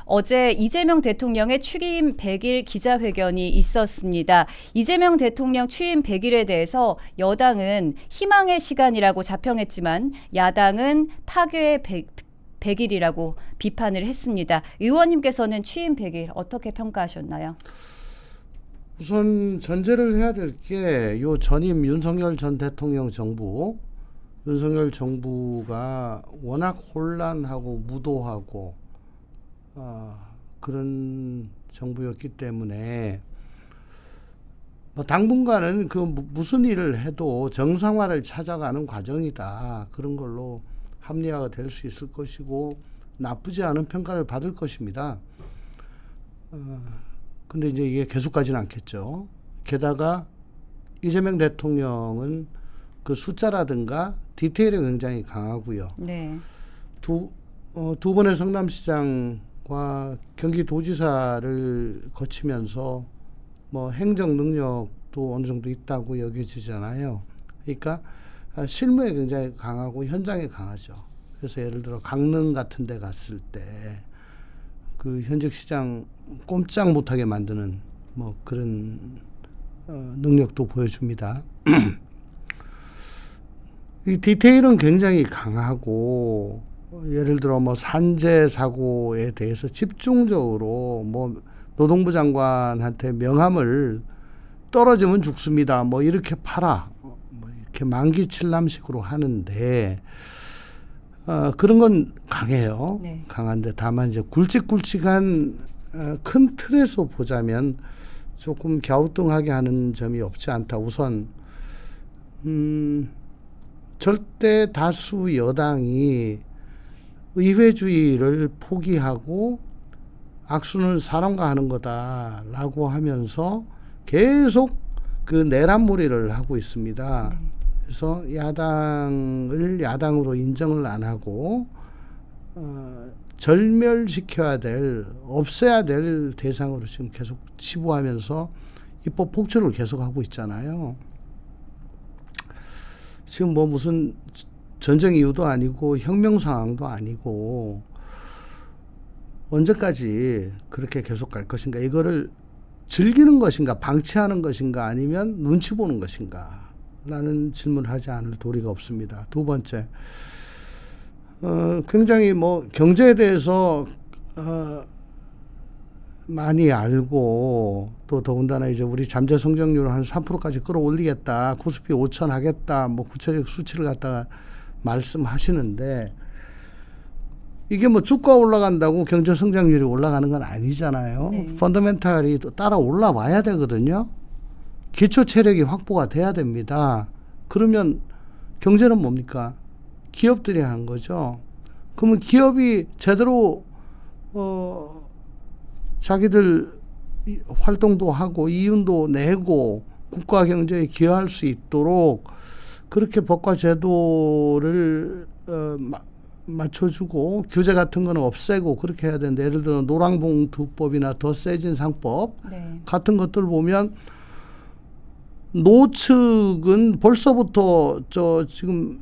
어제 이재명 대통령의 취임 100일 기자회견이 있었습니다. 이재명 대통령 취임 100일에 대해서 여당은 희망의 시간이라고 자평했지만 야당은 파괴의 100일이라고 비판을 했습니다. 의원님께서는 취임 100일 어떻게 평가하셨나요? 우선 전제를 해야 될 게 요 전임 윤석열 전 대통령 정부, 윤석열 정부가 워낙 혼란하고 무도하고 그런 정부였기 때문에 뭐 당분간은 그 무슨 일을 해도 정상화를 찾아가는 과정이다. 그런 걸로 합리화가 될 수 있을 것이고 나쁘지 않은 평가를 받을 것입니다. 근데 이제 이게 계속 가지는 않겠죠. 게다가 이재명 대통령은 그 숫자라든가 디테일이 굉장히 강하고요. 네. 두 번의 성남시장과 경기도지사를 거치면서 뭐 행정 능력도 어느 정도 있다고 여겨지잖아요. 그러니까 실무에 굉장히 강하고 현장에 강하죠. 그래서 예를 들어 강릉 같은 데 갔을 때 그 현직 시장 꼼짝 못하게 만드는 뭐 그런 능력도 보여줍니다. 이 디테일은 굉장히 강하고 예를 들어 뭐 산재 사고에 대해서 집중적으로 뭐 노동부 장관한테 명함을 떨어지면 죽습니다. 뭐 이렇게 팔아. 뭐 이렇게 만기칠남식으로 하는데 그런 건 강해요. 네. 강한데 다만 이제 굵직굵직한 큰 틀에서 보자면 조금 갸우뚱하게 하는 점이 없지 않다. 우선 절대 다수 여당이 의회주의를 포기하고 악수는 사람과 하는 거다라고 하면서 계속 그 내란몰이를 하고 있습니다. 네. 그래서 야당을 야당으로 인정을 안 하고 절멸시켜야 될, 없애야 될 대상으로 지금 계속 치부하면서 입법 폭주를 계속하고 있잖아요. 지금 뭐 무슨 전쟁 이유도 아니고 혁명 상황도 아니고 언제까지 그렇게 계속 갈 것인가, 이거를 즐기는 것인가, 방치하는 것인가, 아니면 눈치 보는 것인가 라는 질문을 하지 않을 도리가 없습니다. 두 번째, 굉장히 뭐 경제에 대해서 많이 알고 또 더군다나 이제 우리 잠재 성장률을 한 3%까지 끌어올리겠다, 코스피 5천 하겠다, 뭐 구체적 수치를 갖다가 말씀하시는데 이게 뭐 주가 올라간다고 경제 성장률이 올라가는 건 아니잖아요. 네. 펀더멘탈이 따라 올라와야 되거든요. 기초 체력이 확보가 돼야 됩니다. 그러면 경제는 뭡니까? 기업들이 하는 거죠. 그러면 기업이 제대로 자기들 활동도 하고 이윤도 내고 국가 경제에 기여할 수 있도록 그렇게 법과 제도를 맞춰주고 규제 같은 거는 없애고 그렇게 해야 되는데, 예를 들어 노란봉투법이나 더 세진 상법 네. 같은 것들 보면 노측은 벌써부터 지금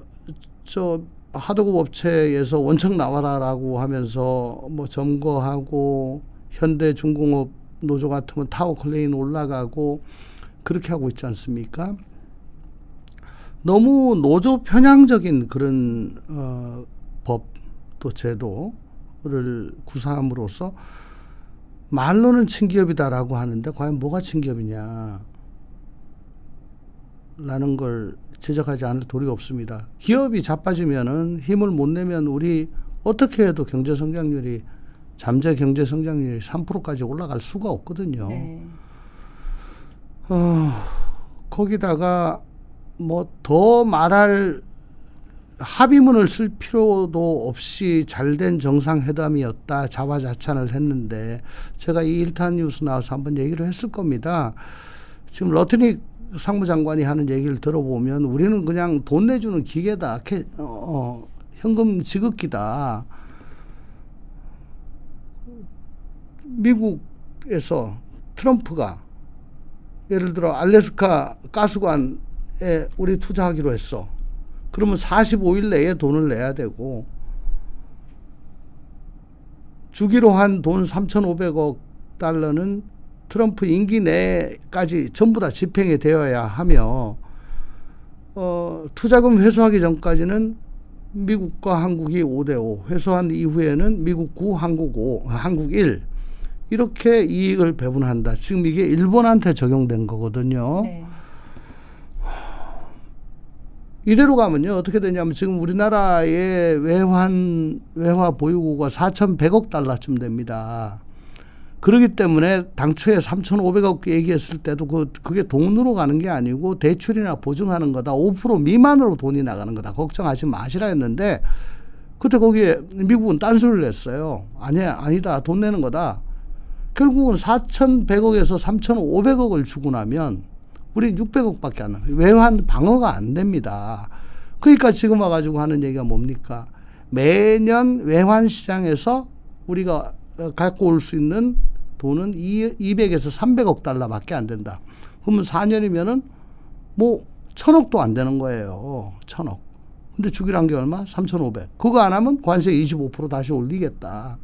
하도급 업체에서 원청 나와라라고 하면서 뭐 점거하고 현대중공업 노조 같으면 타워 클레인 올라가고 그렇게 하고 있지 않습니까? 너무 노조 편향적인 그런 법 또 제도를 구사함으로써 말로는 친기업이다라고 하는데 과연 뭐가 친기업이냐 라는 걸 지적하지 않을 도리가 없습니다. 기업이 자빠지면은 힘을 못 내면 우리 어떻게 해도 경제 성장률이, 잠재 경제 성장률이 3%까지 올라갈 수가 없거든요. 네. 거기다가 뭐 더 말할 합의문을 쓸 필요도 없이 잘된 정상회담이었다 자화자찬을 했는데, 제가 이 일탄 뉴스 나와서 한번 얘기를 했을 겁니다. 지금 러트닉 상무장관이 하는 얘기를 들어보면 우리는 그냥 돈 내주는 기계다, 현금 지급기다. 미국에서 트럼프가 예를 들어 알래스카 가스관에 우리 투자하기로 했어. 그러면 45일 내에 돈을 내야 되고, 주기로 한 돈 3,500억 달러는 트럼프 임기 내까지 전부 다 집행이 되어야 하며 투자금 회수하기 전까지는 미국과 한국이 5대5 회수한 이후에는 미국 9, 한국 5, 한국 1 이렇게 이익을 배분한다. 지금 이게 일본한테 적용된 거거든요. 네. 이대로 가면요 어떻게 되냐면 지금 우리나라의 외화 보유고가 4,100억 달러쯤 됩니다. 그렇기 때문에 당초에 3,500억 얘기했을 때도 그게 돈으로 가는 게 아니고 대출이나 보증하는 거다. 5% 미만으로 돈이 나가는 거다. 걱정하지 마시라 했는데 그때 거기에 미국은 딴소리를 했어요. 아니다. 돈 내는 거다. 결국은 4,100억에서 3,500억을 주고 나면 우리 600억밖에 안 나요. 외환 방어가 안 됩니다. 그러니까 지금 와가지고 하는 얘기가 뭡니까? 매년 외환 시장에서 우리가 갖고 올 수 있는 돈은 200에서 300억 달러밖에 안 된다. 그러면 4년이면은 뭐 1,000억도 안 되는 거예요. 1,000억. 근데 주기란 게 얼마? 3,500. 그거 안 하면 관세 25% 다시 올리겠다.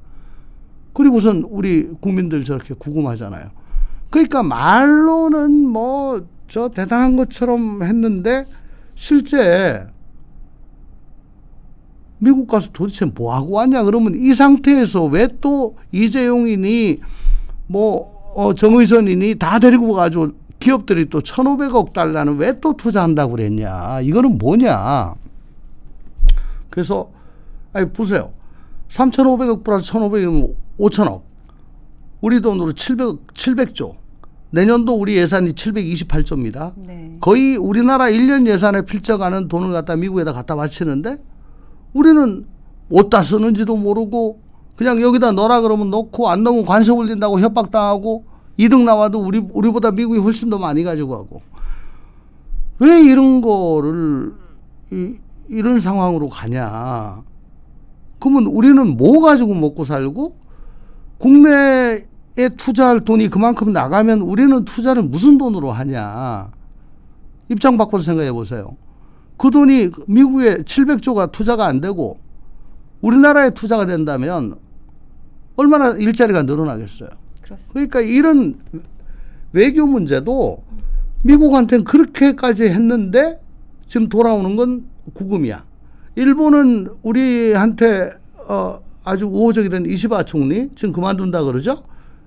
그리고선 우리 국민들 저렇게 구금하잖아요. 그러니까 말로는 뭐 저 대단한 것처럼 했는데 실제 미국 가서 도대체 뭐 하고 왔냐 그러면 이 상태에서 왜 또 이재용이니 뭐 정의선이니 다 데리고 가지고 기업들이 또 1,500억 달러는 왜 또 투자한다고 그랬냐. 이거는 뭐냐. 그래서 아니 보세요. 3,500억 플러스 1,500이면 5,000억. 우리 돈으로 700조. 내년도 우리 예산이 728조입니다. 네. 거의 우리나라 1년 예산에 필적하는 돈을 갖다 미국에다 갖다 바치는데 우리는 어디다 쓰는지도 모르고 그냥 여기다 넣어라 그러면 넣고 안 넣으면 관세 올린다고 협박당하고 이득 나와도 우리보다 미국이 훨씬 더 많이 가지고 가고 왜 이런 거를 이런 상황으로 가냐. 그러면 우리는 뭐 가지고 먹고 살고 국내에 투자할 돈이 그만큼 나가면 우리는 투자를 무슨 돈으로 하냐. 입장 바꿔서 생각해 보세요. 그 돈이 미국에 700조가 투자가 안 되고 우리나라에 투자가 된다면 얼마나 일자리가 늘어나겠어요. 그렇습니다. 그러니까 이런 외교 문제도 미국한테는 그렇게까지 했는데 지금 돌아오는 건 구금이야. 일본은 우리한테 아주 우호적이던 이시바 총리 지금 그만둔다 그러죠.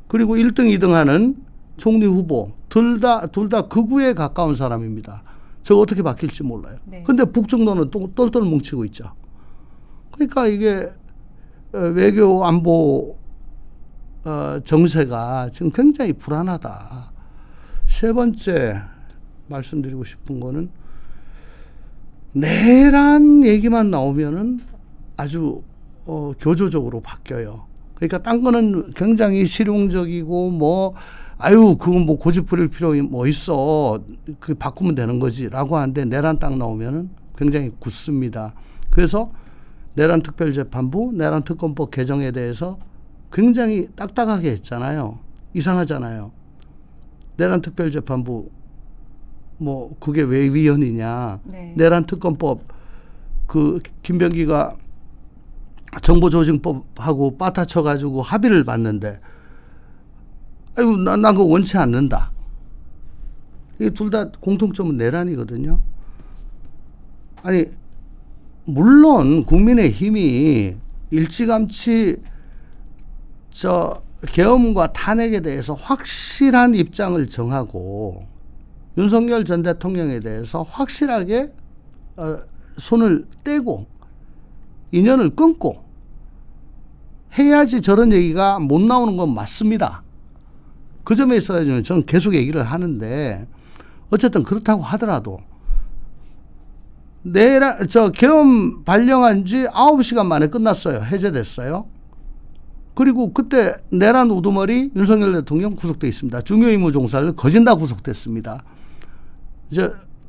그리고 1등, 2등 하는 총리 후보 둘 다 극우에 가까운 사람입니다. 저 어떻게 바뀔지 몰라요. 네. 근데 북중도는 또 똘똘 뭉치고 있죠. 그러니까 이게 외교 안보 정세가 지금 굉장히 불안하다. 세 번째 말씀드리고 싶은 거는 내란 얘기만 나오면은 아주 교조적으로 바뀌어요. 그러니까 딴 거는 굉장히 실용적이고 뭐 아유 그건 뭐 고집 부릴 필요 뭐 있어 그 바꾸면 되는 거지라고 하는데 내란 딱 나오면은 굉장히 굳습니다. 그래서 내란 특별재판부 내란 특검법 개정에 대해서 굉장히 딱딱하게 했잖아요. 이상하잖아요. 내란 특별재판부 뭐 그게 왜 위헌이냐. 네. 내란 특검법 그 김병기가 정보조직법하고 빠타쳐가지고 합의를 봤는데 아유 난 그거 원치 않는다. 이 둘 다 공통점은 내란이거든요. 아니 물론 국민의힘이 일찌감치 저 계엄과 탄핵에 대해서 확실한 입장을 정하고 윤석열 전 대통령에 대해서 확실하게 손을 떼고 인연을 끊고 해야지 저런 얘기가 못 나오는 건 맞습니다. 그 점에 있어서 저는 계속 얘기를 하는데 어쨌든 그렇다고 하더라도 저 계엄 발령한 지 9시간 만에 끝났어요. 해제됐어요. 그리고 그때 내란 우두머리 윤석열 대통령 구속돼 있습니다. 중요임무 종사를 거진 다 구속됐습니다.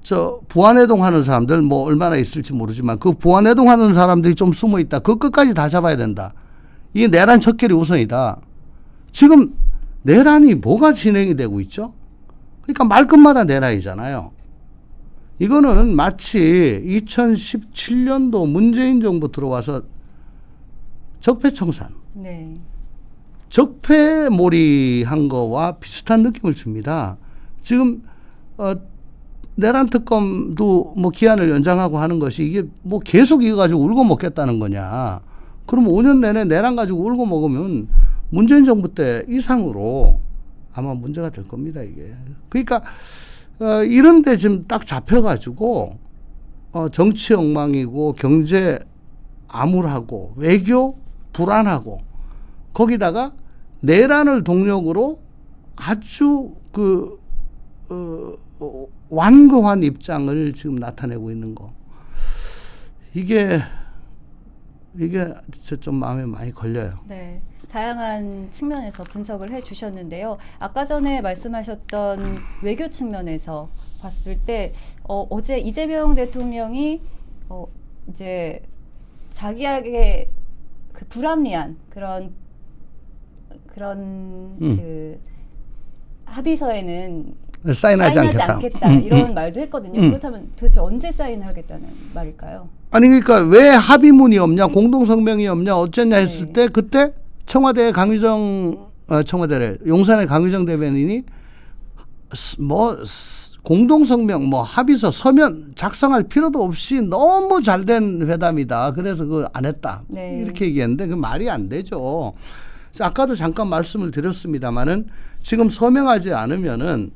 저 부안해동 하는 사람들 뭐 얼마나 있을지 모르지만 그 부안해동 하는 사람들이 좀 숨어 있다. 그 끝까지 다 잡아야 된다. 이게 내란 척결이 우선이다. 지금 내란이 뭐가 진행이 되고 있죠? 그러니까 말끝마다 내란이잖아요. 이거는 마치 2017년도 문재인 정부 들어와서 적폐청산. 네. 적폐몰이한 거와 비슷한 느낌을 줍니다. 지금 내란 특검도 뭐 기한을 연장하고 하는 것이 이게 뭐 계속 이거 가지고 울고 먹겠다는 거냐. 그럼 5년 내내 내란 가지고 울고 먹으면 문재인 정부 때 이상으로 아마 문제가 될 겁니다, 이게. 그러니까 이런데 지금 딱 잡혀가지고 정치 엉망이고 경제 암울하고 외교 불안하고 거기다가 내란을 동력으로 아주 완고한 입장을 지금 나타내고 있는 거. 이게 좀 마음에 많이 걸려요. 네. 다양한 측면에서 분석을 해 주셨는데요. 아까 전에 말씀하셨던 외교 측면에서 봤을 때 어제 이재명 대통령이 이제 자기에게 그 불합리한 그런 그 합의서에는 사인하지 않겠다 이런 말도 했거든요. 그렇다면 도대체 언제 사인하겠다는 말일까요? 아니 그러니까 왜 합의문이 없냐, 공동성명이 없냐, 어쨌냐 했을 네. 때 그때 청와대 강유정 청와대래 용산의 강유정 대변인이 뭐 공동성명 뭐 합의서 서면 작성할 필요도 없이 너무 잘된 회담이다. 그래서 그거 안 했다. 네. 이렇게 얘기했는데 그 말이 안 되죠. 아까도 잠깐 말씀을 드렸습니다마는 지금 서명하지 않으면은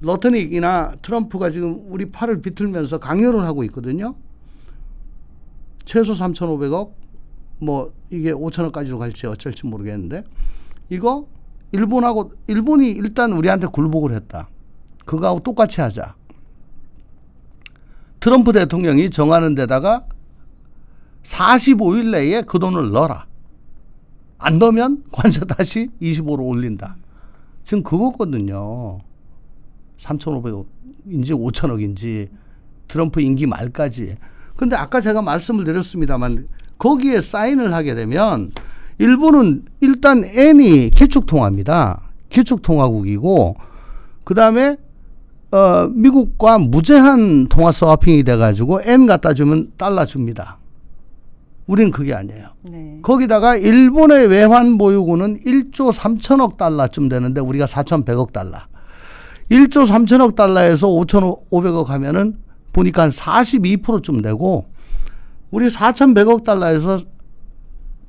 러트닉이나 트럼프가 지금 우리 팔을 비틀면서 강요를 하고 있거든요. 최소 3,500억, 뭐 이게 5천억까지도 갈지 어쩔지 모르겠는데 이거 일본이 일단 우리한테 굴복을 했다. 그거하고 똑같이 하자. 트럼프 대통령이 정하는 데다가 45일 내에 그 돈을 넣어라. 안 넣으면 관세 다시 25로 올린다. 지금 그거거든요. 3,500억인지 5천억인지 트럼프 임기 말까지. 근데 아까 제가 말씀을 드렸습니다만 거기에 사인을 하게 되면 일본은 일단 엔이 기축통화입니다. 기축통화국이고 그다음에 미국과 무제한 통화 스와핑이 돼가지고 엔 갖다 주면 달러 줍니다. 우린 그게 아니에요. 네. 거기다가 일본의 외환 보유고는 1조 3천억 달러쯤 되는데 우리가 4,100억 달러. 1조 3천억 달러에서 5,500억 하면은 보니까 한 42%쯤 되고 우리 4,100억 달러에서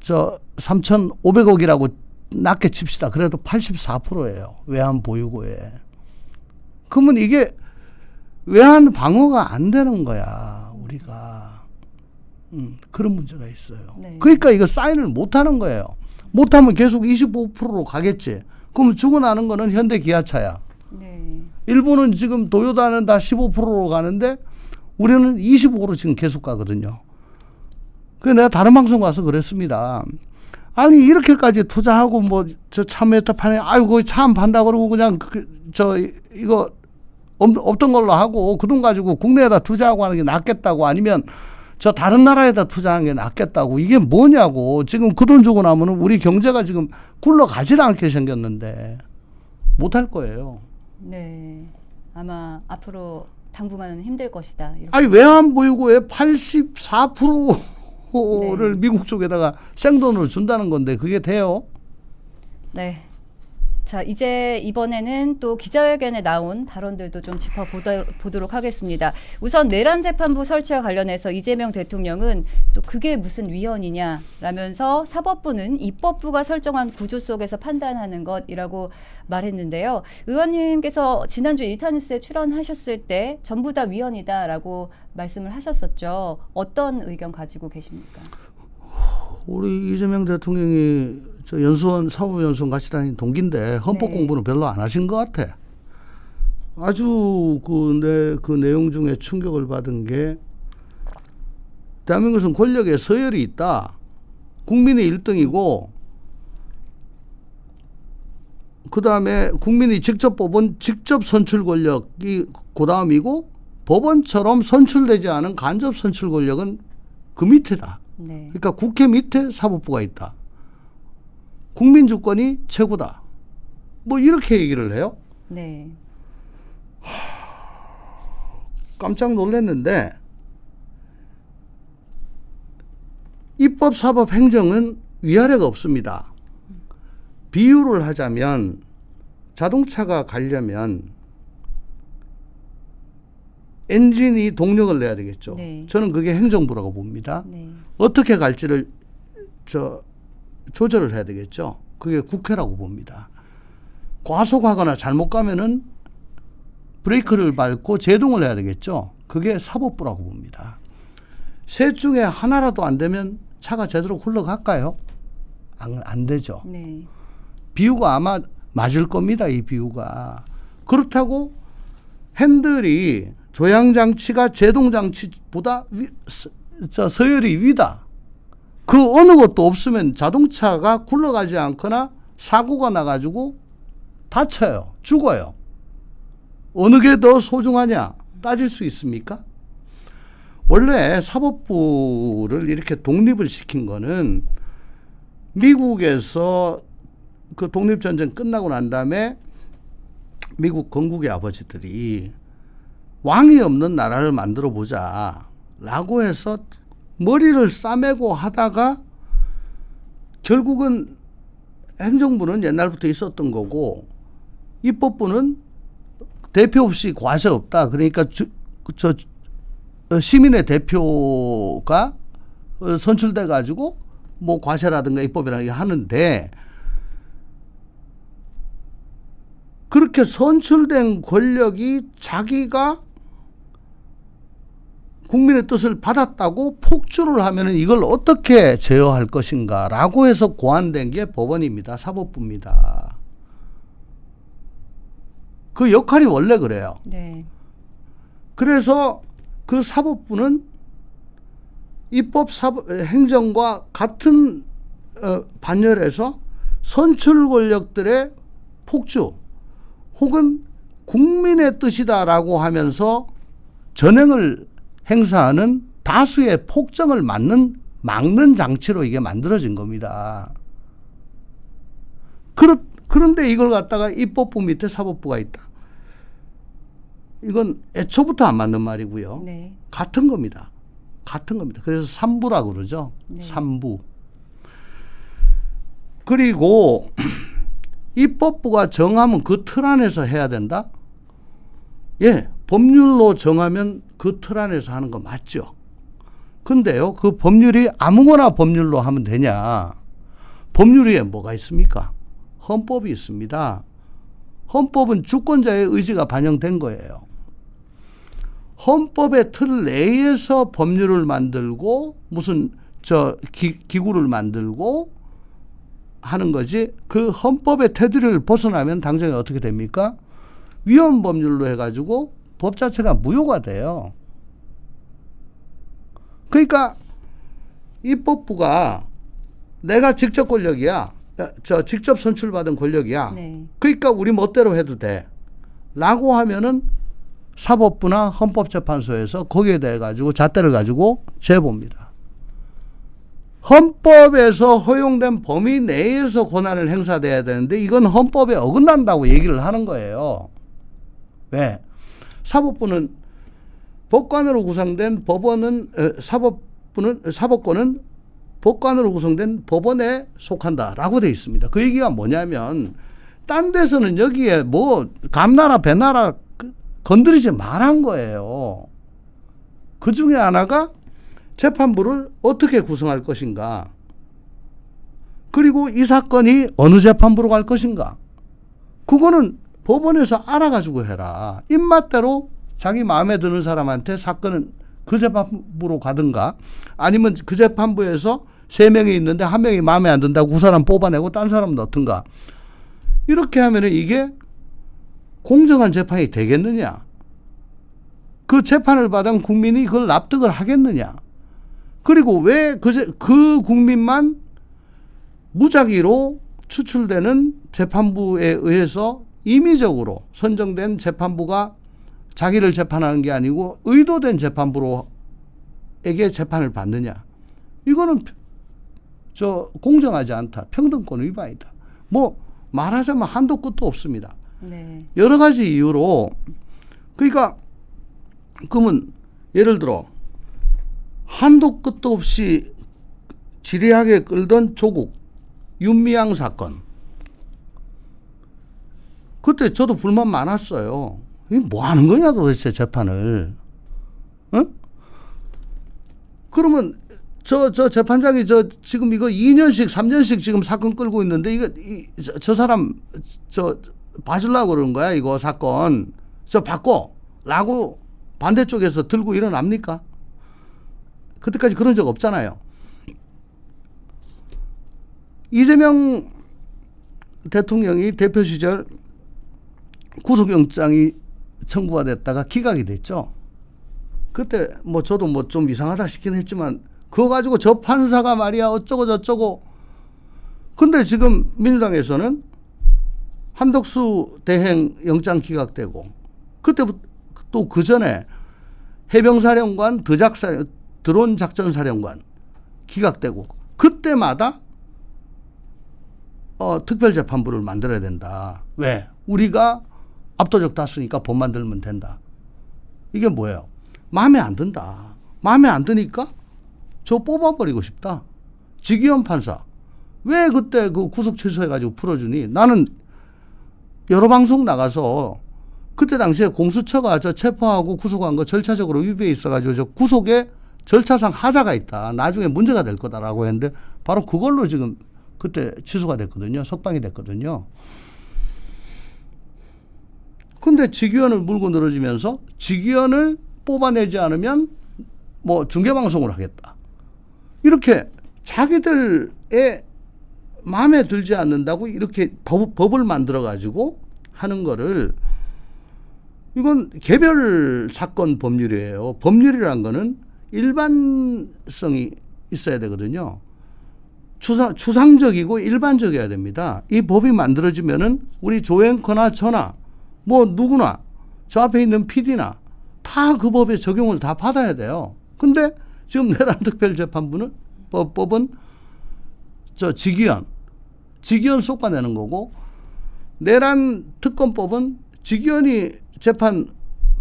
3,500억이라고 낮게 칩시다. 그래도 84%예요. 외환 보유고에. 그러면 이게 외환 방어가 안 되는 거야. 우리가. 그런 문제가 있어요. 네. 그러니까 이거 사인을 못 하는 거예요. 못하면 계속 25%로 가겠지. 그럼 주고 나는 거는 현대 기아차야. 네. 일본은 지금 도요다는 다 15%로 가는데 우리는 25%로 지금 계속 가거든요. 그래서 내가 다른 방송 가서 그랬습니다. 아니 이렇게까지 투자하고 뭐 저 참외타 파네 아이고 참 판다 그러고 그냥 이거 없던 걸로 하고 그 돈 가지고 국내에다 투자하고 하는 게 낫겠다고 아니면 저 다른 나라에다 투자하는 게 낫겠다고 이게 뭐냐고. 지금 그 돈 주고 나면 우리 경제가 지금 굴러가질 않게 생겼는데 못할 거예요. 네. 아마 앞으로 당분간은 힘들 것이다. 이렇게. 아니 외환 보유고의 84%를 네. 미국 쪽에다가 생돈으로 준다는 건데 그게 돼요? 네. 자, 이제 이번에는 또 기자회견에 나온 발언들도 좀 짚어보도록 하겠습니다. 우선 내란 재판부 설치와 관련해서 이재명 대통령은 또 그게 무슨 위헌이냐라면서 사법부는 입법부가 설정한 구조 속에서 판단하는 것이라고 말했는데요. 의원님께서 지난주 일타뉴스에 출연하셨을 때 전부 다 위헌이다라고 말씀을 하셨었죠. 어떤 의견 가지고 계십니까? 우리 이재명 대통령이 저 연수원 사법연수원 같이 다니는 동기인데 헌법 네. 공부는 별로 안 하신 것 같아. 아주 그 내용 중에 충격을 받은 게 대한민국은 권력에 서열이 있다. 국민이 1등이고 그다음에 국민이 직접 뽑은 직접 선출 권력이 그다음이고 법원처럼 선출되지 않은 간접 선출 권력은 그 밑에다. 네. 그러니까 국회 밑에 사법부가 있다. 국민 주권이 최고다. 뭐 이렇게 얘기를 해요. 네. 깜짝 놀랐는데 입법, 사법, 행정은 위아래가 없습니다. 비유를 하자면 자동차가 가려면 엔진이 동력을 내야 되겠죠. 네. 저는 그게 행정부라고 봅니다. 네. 어떻게 갈지를 조절을 해야 되겠죠. 그게 국회라고 봅니다. 과속하거나 잘못 가면은 브레이크를 밟고 제동을 해야 되겠죠. 그게 사법부라고 봅니다. 셋 중에 하나라도 안 되면 차가 제대로 흘러갈까요? 안 되죠. 네. 비유가 아마 맞을 겁니다. 이 비유가. 그렇다고 핸들이 조향장치가 제동장치보다 서열이 위다. 그 어느 것도 없으면 자동차가 굴러가지 않거나 사고가 나가지고 다쳐요. 죽어요. 어느 게 더 소중하냐 따질 수 있습니까? 원래 사법부를 이렇게 독립을 시킨 거는 미국에서 그 독립전쟁 끝나고 난 다음에 미국 건국의 아버지들이 왕이 없는 나라를 만들어 보자 라고 해서 머리를 싸매고 하다가 결국은 행정부는 옛날부터 있었던 거고 입법부는 대표 없이 과세 없다. 그러니까 시민의 대표가 선출돼 가지고 뭐 과세라든가 입법이라든가 하는데 그렇게 선출된 권력이 자기가 국민의 뜻을 받았다고 폭주를 하면은 이걸 어떻게 제어할 것인가라고 해서 고안된 게 법원입니다. 사법부입니다. 그 역할이 원래 그래요. 네. 그래서 그 사법부는 입법 행정과 같은 반열에서 선출 권력들의 폭주 혹은 국민의 뜻이다라고 하면서 전횡을 행사하는 다수의 폭정을 막는 장치로 이게 만들어진 겁니다. 그런데 이걸 갖다가 입법부 밑에 사법부가 있다. 이건 애초부터 안 맞는 말이고요. 네. 같은 겁니다. 같은 겁니다. 그래서 3부라고 그러죠. 네. 3부. 그리고 입법부가 정하면 그 틀 안에서 해야 된다? 예, 법률로 정하면 그 틀 안에서 하는 거 맞죠. 근데요, 그 법률이 아무거나 법률로 하면 되냐? 법률 위에 뭐가 있습니까? 헌법이 있습니다. 헌법은 주권자의 의지가 반영된 거예요. 헌법의 틀 내에서 법률을 만들고 무슨 기구를 만들고 하는 거지 그 헌법의 테두리를 벗어나면 당장에 어떻게 됩니까? 위헌 법률로 해가지고 법 자체가 무효가 돼요. 그러니까 입법부가 내가 직접 권력이야. 직접 선출받은 권력이야. 네. 그러니까 우리 멋대로 해도 돼. 라고 하면은 사법부나 헌법재판소에서 거기에 대해 가지고 잣대를 가지고 재봅니다. 헌법에서 허용된 범위 내에서 권한을 행사돼야 되는데 이건 헌법에 어긋난다고 얘기를 하는 거예요. 왜? 사법부는 법관으로 구성된 사법권은 법관으로 구성된 법원에 속한다라고 되어 있습니다. 그 얘기가 뭐냐면 딴 데서는 여기에 뭐 감나라 배나라 건드리지 말한 거예요. 그 중에 하나가 재판부를 어떻게 구성할 것인가. 그리고 이 사건이 어느 재판부로 갈 것인가. 그거는 법원에서 알아가지고 해라. 입맛대로 자기 마음에 드는 사람한테 사건은 그 재판부로 가든가 아니면 그 재판부에서 3명이 있는데 1명이 마음에 안 든다고 그 사람 뽑아내고 딴 사람 넣든가. 이렇게 하면은 이게 공정한 재판이 되겠느냐. 그 재판을 받은 국민이 그걸 납득을 하겠느냐. 그리고 왜 그 국민만 무작위로 추출되는 재판부에 의해서 임의적으로 선정된 재판부가 자기를 재판하는 게 아니고 의도된 재판부로에게 재판을 받느냐. 이거는 공정하지 않다. 평등권 위반이다. 뭐 말하자면 한도 끝도 없습니다. 네. 여러 가지 이유로 그러니까 그러면 예를 들어 한도 끝도 없이 지리하게 끌던 조국 윤미향 사건 그때 저도 불만 많았어요. 이게 뭐 하는 거냐 도대체 재판을. 어? 그러면 저 재판장이 지금 이거 2년씩 3년씩 지금 사건 끌고 있는데 이거 저 사람 봐주려고 그러는 거야 이거 사건. 바꿔라고 반대쪽에서 들고 일어납니까? 그때까지 그런 적 없잖아요. 이재명 대통령이 대표 시절 구속영장이 청구가 됐다가 기각이 됐죠. 그때 뭐 저도 뭐 좀 이상하다 싶긴 했지만 그거 가지고 저 판사가 말이야 어쩌고 저쩌고. 근데 지금 민주당에서는 한덕수 대행 영장 기각되고 그때부터 또 그 전에 해병사령관 드론 작전사령관 기각되고 그때마다 특별재판부를 만들어야 된다. 왜? 우리가 압도적 다수니까 법 만들면 된다. 이게 뭐예요? 마음에 안 든다. 마음에 안 드니까 저 뽑아버리고 싶다. 지기현 판사. 왜 그때 그 구속 취소해가지고 풀어주니? 나는 여러 방송 나가서 그때 당시에 공수처가 저 체포하고 구속한 거 절차적으로 위배해 있어가지고 저 구속에 절차상 하자가 있다. 나중에 문제가 될 거다라고 했는데 바로 그걸로 지금 그때 취소가 됐거든요. 석방이 됐거든요. 근데 직위원을 물고 늘어지면서 직위원을 뽑아내지 않으면 뭐 중계방송을 하겠다. 이렇게 자기들의 마음에 들지 않는다고 이렇게 법을 만들어가지고 하는 거를 이건 개별 사건 법률이에요. 법률이란 거는 일반성이 있어야 되거든요. 추상적이고 일반적이어야 됩니다. 이 법이 만들어지면은 우리 조앵커나 저나 뭐 누구나 저 앞에 있는 PD나 다 그 법의 적용을 다 받아야 돼요. 근데 지금 내란 특별재판부는 법은 저 직위원 쏟아내는 거고 내란 특검법은 직위원이 재판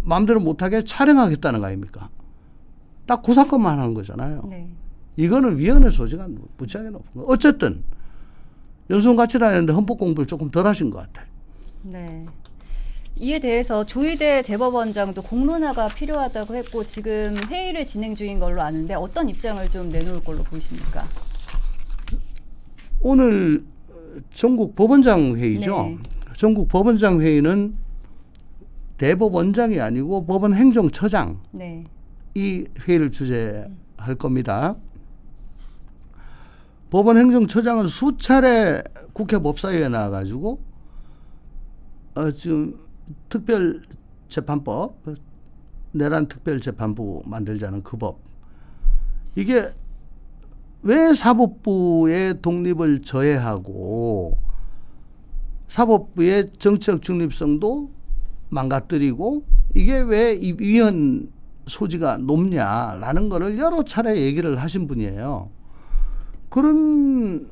마음대로 못하게 촬영하겠다는 거 아닙니까? 딱 그 사건만 하는 거잖아요. 네. 이거는 위헌의 소지가 무지하게 높은 거예요. 어쨌든 연수원 같이 다녔는데 헌법 공부를 조금 덜 하신 것 같아요. 네. 이에 대해서 조희대 대법원장도 공론화가 필요하다고 했고 지금 회의를 진행 중인 걸로 아는데 어떤 입장을 좀 내놓을 걸로 보이십니까? 오늘 전국 법원장 회의죠. 네. 전국 법원장 회의는 대법원장이 아니고 법원 행정처장이 네. 회의를 주재할 겁니다. 법원 행정처장은 수차례 국회 법사위에 나와가지고 지금 특별재판법, 내란 특별재판부 만들자는 그 법. 이게 왜 사법부의 독립을 저해하고 사법부의 정치적 중립성도 망가뜨리고 이게 왜 이 위헌 소지가 높냐라는 거를 여러 차례 얘기를 하신 분이에요. 그런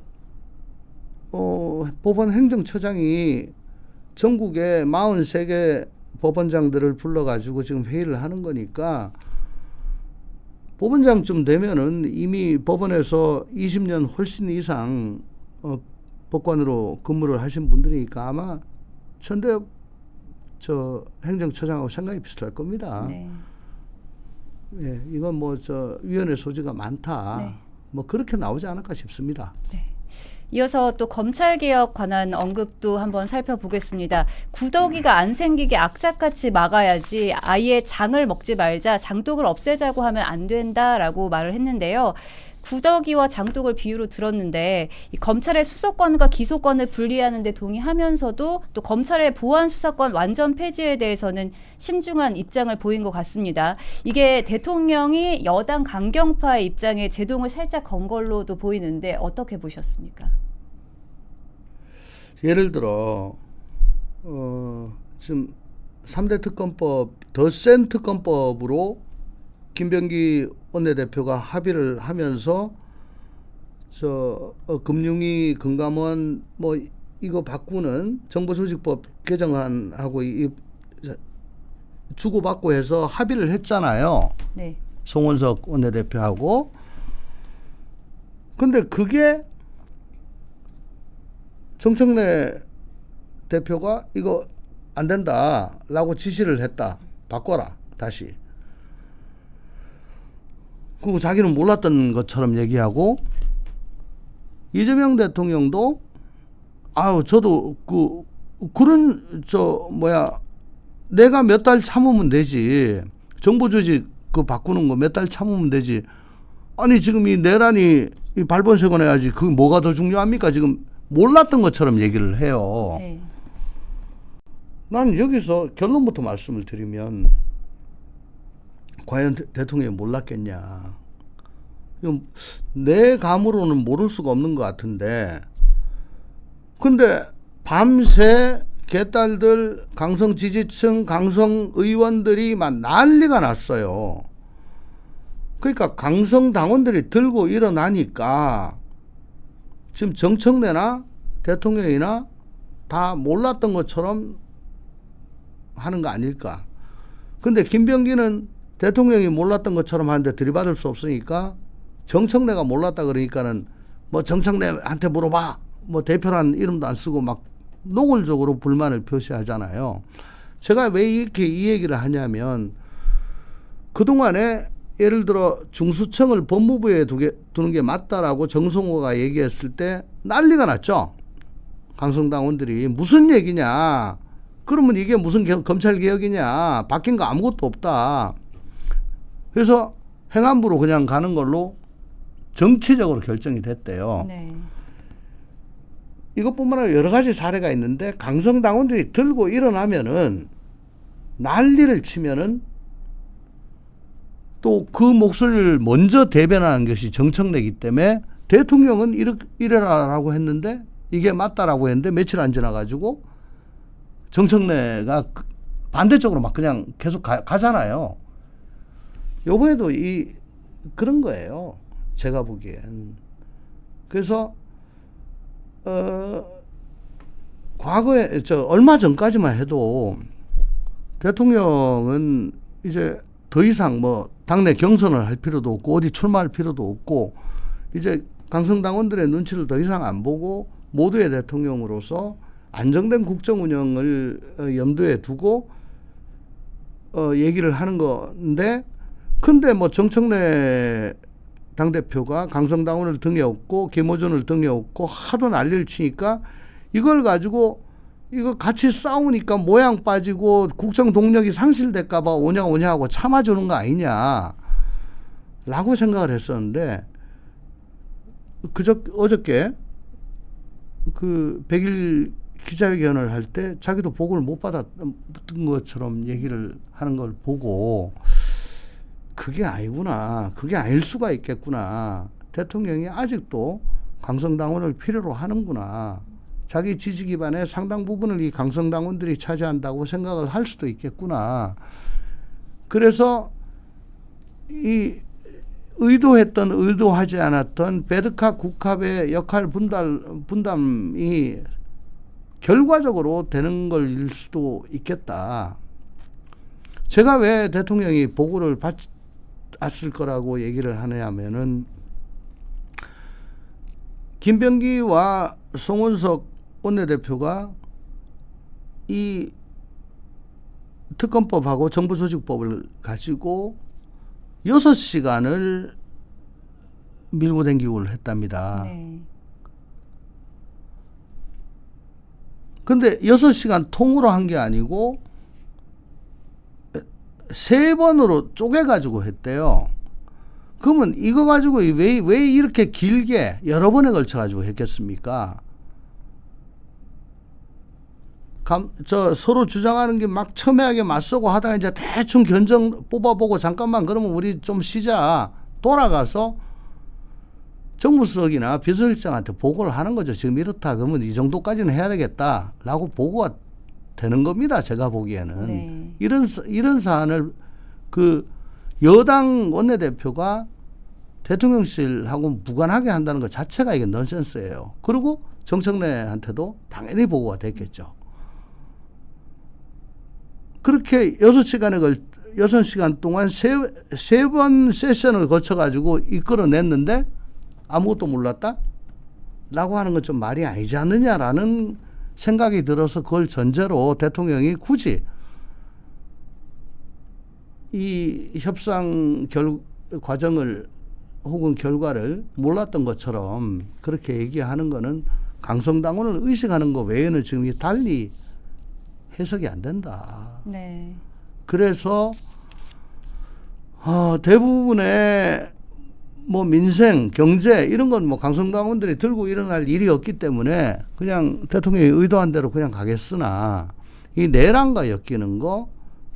법원 행정처장이 전국에 43개 법원장들을 불러가지고 지금 회의를 하는 거니까 법원장쯤 되면은 이미 법원에서 20년 훨씬 이상 법관으로 근무를 하신 분들이니까 아마 천대엽 행정처장하고 생각이 비슷할 겁니다. 네. 예, 이건 뭐 위헌의 소지가 많다. 네. 뭐 그렇게 나오지 않을까 싶습니다. 네. 이어서 또 검찰개혁 관한 언급도 한번 살펴보겠습니다. 구더기가 안 생기게 악착같이 막아야지 아예 장을 먹지 말자, 장독을 없애자고 하면 안 된다라고 말을 했는데요. 구더기와 장독을 비유로 들었는데 이 검찰의 수사권과 기소권을 분리하는 데 동의하면서도 또 검찰의 보안 수사권 완전 폐지에 대해서는 신중한 입장을 보인 것 같습니다. 이게 대통령이 여당 강경파의 입장에 제동을 살짝 건 걸로도 보이는데 어떻게 보셨습니까? 예를 들어 지금 3대 특검법 더 센 특검법으로 김병기 원내대표가 합의를 하면서 금융위 금감원 뭐 이거 바꾸는 정보조직법 개정안하고 주고받고 해서 합의를 했잖아요. 네. 송원석 원내대표하고. 근데 그게 정청래 대표가 이거 안 된다라고 지시를 했다. 바꿔라 다시. 그리고 자기는 몰랐던 것처럼 얘기하고, 이재명 대통령도 저도 그런 내가 몇 달 참으면 되지. 정부 조직 바꾸는 거 몇 달 참으면 되지. 아니 지금 이 내란이 이 발본색원 해야지. 그게 뭐가 더 중요합니까? 지금 몰랐던 것처럼 얘기를 해요. 네. 난 여기서 결론부터 말씀을 드리면, 과연 대통령이 몰랐겠냐. 내 감으로는 모를 수가 없는 것 같은데, 근데 밤새 개딸들, 강성 지지층, 강성 의원들이 막 난리가 났어요. 그러니까 강성 당원들이 들고 일어나니까 지금 정청래나 대통령이나 다 몰랐던 것처럼 하는 거 아닐까. 근데 김병기는 대통령이 몰랐던 것처럼 하는데 들이받을 수 없으니까 정청래가 몰랐다 그러니까는 뭐 정청래한테 물어봐. 뭐 대표란 이름도 안 쓰고 막 노골적으로 불만을 표시하잖아요. 제가 왜 이렇게 이 얘기를 하냐면, 그동안에 예를 들어 중수청을 법무부에 두는 게 맞다라고 정성호가 얘기했을 때 난리가 났죠. 강성당원들이 무슨 얘기냐. 그러면 이게 무슨 검찰개혁이냐. 바뀐 거 아무것도 없다. 그래서 행안부로 그냥 가는 걸로 정치적으로 결정이 됐대요. 네. 이것뿐만 아니라 여러 가지 사례가 있는데, 강성당원들이 들고 일어나면은 난리를 치면은 또 그 목소리를 먼저 대변하는 것이 정청래이기 때문에, 대통령은 이래라라고 했는데 이게 맞다라고 했는데 며칠 안 지나가지고 정청래가 반대쪽으로 막 그냥 계속 가잖아요. 요번에도 그런 거예요. 제가 보기엔. 그래서 과거에 얼마 전까지만 해도 대통령은 이제 더 이상 뭐 당내 경선을 할 필요도 없고 어디 출마할 필요도 없고, 이제 강성당원들의 눈치를 더 이상 안 보고 모두의 대통령으로서 안정된 국정 운영을 염두에 두고 얘기를 하는 건데, 근데 뭐 정청래 당대표가 강성당원을 등에 업고 김어준을 등에 업고 하도 난리를 치니까, 이걸 가지고 이거 같이 싸우니까 모양 빠지고 국정 동력이 상실될까 봐 오냐 하고 참아주는 거 아니냐 라고 생각을 했었는데, 어저께 그 100일 기자회견을 할 때 자기도 보고를 못 받았던 것처럼 얘기를 하는 걸 보고, 그게 아니구나. 그게 아닐 수가 있겠구나. 대통령이 아직도 강성당원을 필요로 하는구나. 자기 지지 기반의 상당 부분을 이 강성당원들이 차지한다고 생각을 할 수도 있겠구나. 그래서 이 의도했던 의도하지 않았던 베드카 국합의 역할 분담이 결과적으로 되는 걸일 수도 있겠다. 제가 왜 대통령이 보고를 받았을 거라고 얘기를 하냐면은, 김병기와 송원석 원내대표가 이 특검법하고 정부조직법을 가지고 6시간을 밀고 댕기고 했답니다. 네. 근데 6시간 통으로 한 게 아니고 3번으로 쪼개가지고 했대요. 그러면 이거 가지고 왜 이렇게 길게 여러 번에 걸쳐가지고 했겠습니까? 서로 주장하는 게 막 첨예하게 맞서고 하다가 이제 대충 견적 뽑아보고, 잠깐만 그러면 우리 좀 쉬자. 돌아가서 정무수석이나 비서실장한테 보고를 하는 거죠. 지금 이렇다 그러면 이 정도까지는 해야 되겠다라고 보고가 되는 겁니다. 제가 보기에는. 네. 이런 사안을 그 여당 원내대표가 대통령실하고 무관하게 한다는 것 자체가 이게 넌센스예요. 그리고 정청래한테도 당연히 보고가 됐겠죠. 그렇게 6시간 동안 세 번 세션을 거쳐가지고 이끌어냈는데 아무것도 몰랐다? 라고 하는 건 좀 말이 아니지 않느냐라는 생각이 들어서 그걸 전제로 대통령이 굳이 이 협상 과정을 혹은 결과를 몰랐던 것처럼 그렇게 얘기하는 거는 강성당원을 의식하는 거 외에는 지금 달리 해석이 안 된다. 네. 그래서 대부분의 뭐 민생, 경제 이런 건 뭐 강성당원들이 들고 일어날 일이 없기 때문에 그냥 대통령이 의도한 대로 그냥 가겠으나 이 내란과 엮이는 거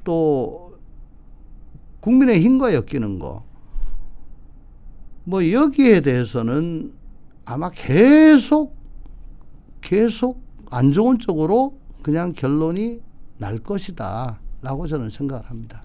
또 국민의힘과 엮이는 거 뭐 여기에 대해서는 아마 계속 안 좋은 쪽으로 그냥 결론이 날 것이다 라고 저는 생각을 합니다.